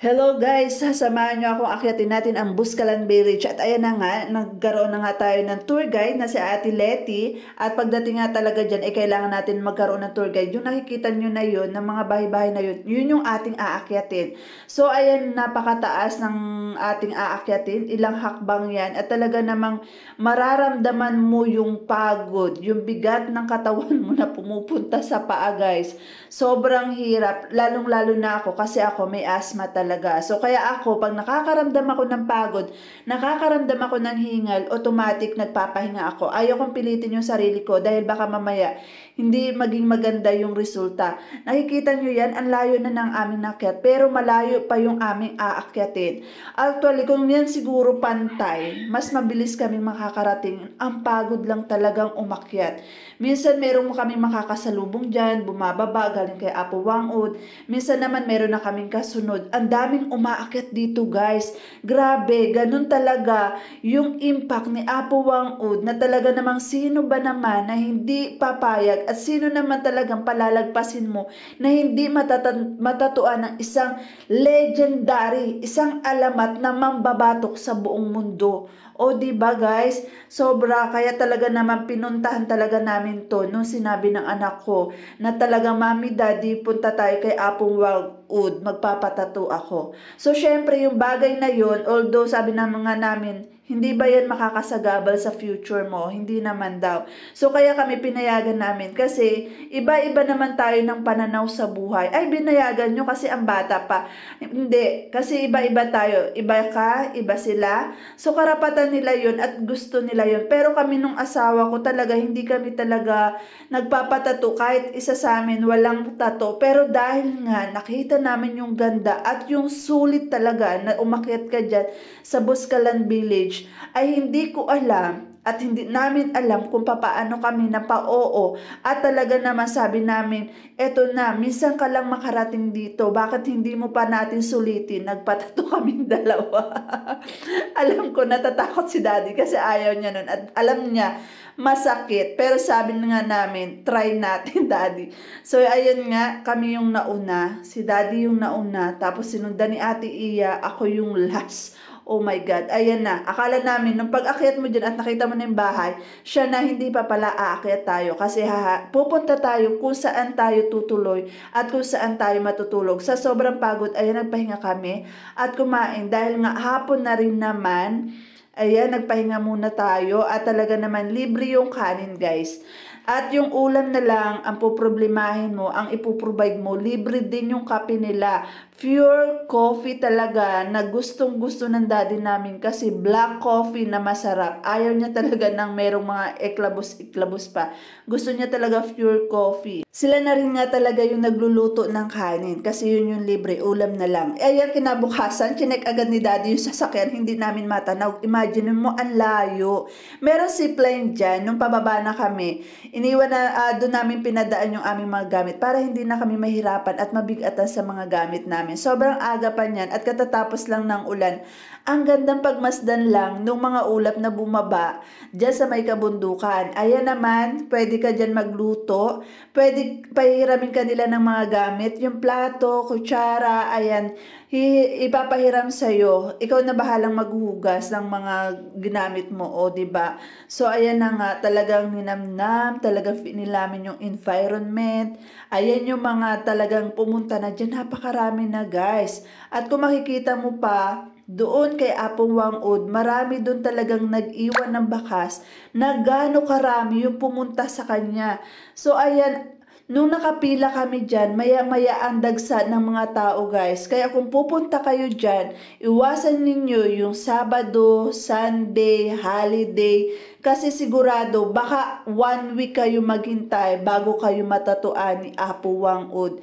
Hello guys, sasamahan nyo akong akyatin natin ang Buscalan Village at ayan na nga, nagkaroon na nga tayo ng tour guide na si Ate Letty at pagdating nga talaga dyan, kailangan natin magkaroon ng tour guide. Yung nakikita nyo na yun, ng mga bahay-bahay na yun, yun yung ating aakyatin. So ayan, napakataas ng ating aakyatin, ilang hakbang yan at talaga namang mararamdaman mo yung pagod, yung bigat ng katawan mo na pumupunta sa paa guys. Sobrang hirap, lalong-lalo na ako kasi ako may asthma talaga. So kaya ako, pag nakakaramdam ako ng pagod, nakakaramdam ako ng hingal, automatic nagpapahinga ako. Ayaw kong pilitin yung sarili ko dahil baka mamaya hindi maging maganda yung resulta. Nakikita nyo yan, ang layo na ng aming nakyat, pero malayo pa yung aming aakyatin. Actually, kung yan siguro pantay, mas mabilis kami makakarating. Ang pagod lang talagang umakyat. Minsan meron mo kami makakasalubong dyan, bumababa, galing kay Apo Wangud. Minsan naman meron na kaming kasunod. Ang daming umaakyat dito guys. Grabe, ganun talaga yung impact ni Apo Wangud na talaga namang sino ba naman na hindi papayag at sino naman talagang palalagpasin mo na hindi matatuan ng isang legendary, isang alamat na mambabatok sa buong mundo. O di ba guys, sobra kaya talaga naman pinuntahan talaga namin to nung sinabi ng anak ko na talaga mami daddy punta tayo kay Apong Wangud, magpapatato ako. So syempre yung bagay na yun, although sabi ng mga namin, hindi ba yan makakasagabal sa future mo? Hindi naman daw. So kaya kami pinayagan namin kasi iba-iba naman tayo ng pananaw sa buhay. Ay binayagan nyo kasi ang bata pa. Hindi, kasi iba-iba tayo. Iba ka, iba sila. So karapatan nila yun at gusto nila yun. Pero kami nung asawa ko talaga, hindi kami talaga nagpapatato. Kahit isa sa amin, walang tato. Pero dahil nga nakita namin yung ganda at yung sulit talaga na umakyat ka dyan sa Buscalan Village, ay hindi ko alam at hindi namin alam kung papaano kami na pa-oo at talaga naman sabi namin, eto na, minsan ka lang makarating dito, bakit hindi mo pa natin sulitin? Nagpatato kaming dalawa. Alam ko natatakot si daddy kasi ayaw niya nun at alam niya masakit, pero sabi nga namin, try natin daddy. So ayun nga, kami yung nauna, si daddy yung nauna, tapos sinundan ni Ate Iya, ako yung last. Oh my God, ayan na. Akala namin, nung pag-akyat mo dyan at nakita mo na yung bahay, siya na hindi pa pala aakyat tayo. Kasi pupunta tayo kung saan tayo tutuloy at kung saan tayo matutulog. Sa sobrang pagod, ayan, nagpahinga kami at kumain. Dahil nga hapon na rin naman, ayan, nagpahinga muna tayo at talaga naman libre yung kanin guys. At yung ulam na lang, ang poproblemahin mo, ang ipoprovide mo, libre din yung kape nila. Pure coffee talaga na gustong gusto ng daddy namin kasi black coffee na masarap. Ayaw niya talaga ng merong mga eklabos pa. Gusto niya talaga pure coffee. Sila na rin nga talaga yung nagluluto ng kanin kasi yun yung libre, ulam na lang. Ayan, kinabukasan, chinek agad ni daddy yung sasakyan, hindi namin matanaw. Imagine mo, ang layo. Meron zipline dyan, nung pababa na kami, iniwan na doon namin pinadaan yung aming mga gamit para hindi na kami mahirapan at mabigatan sa mga gamit namin. Sobrang aga pa niyan at katatapos lang ng ulan. Ang gandang pagmasdan lang nung mga ulap na bumaba dyan sa may kabundukan. Ayan naman, pwede ka dyan magluto. Pwede pahiramin ka nila ng mga gamit. Yung plato, kutsara, ayan, ipapahiram sa'yo. Ikaw na bahalang maghugas ng mga ginamit mo, o diba? So ayan na nga, talagang ninamnam, talagang nilamin yung environment. Ayan yung mga talagang pumunta na dyan, napakarami na guys. At kung makikita mo pa, doon kay Apong Wangud, marami doon talagang nag-iwan ng bakas na gaano karami yung pumunta sa kanya. So ayan, nung nakapila kami dyan, maya-maya ang dagsa ng mga tao guys. Kaya kung pupunta kayo dyan, iwasan ninyo yung Sabado, Sunday, holiday. Kasi sigurado, baka 1 week kayo maghintay bago kayo matatuan ni Apo Wangud.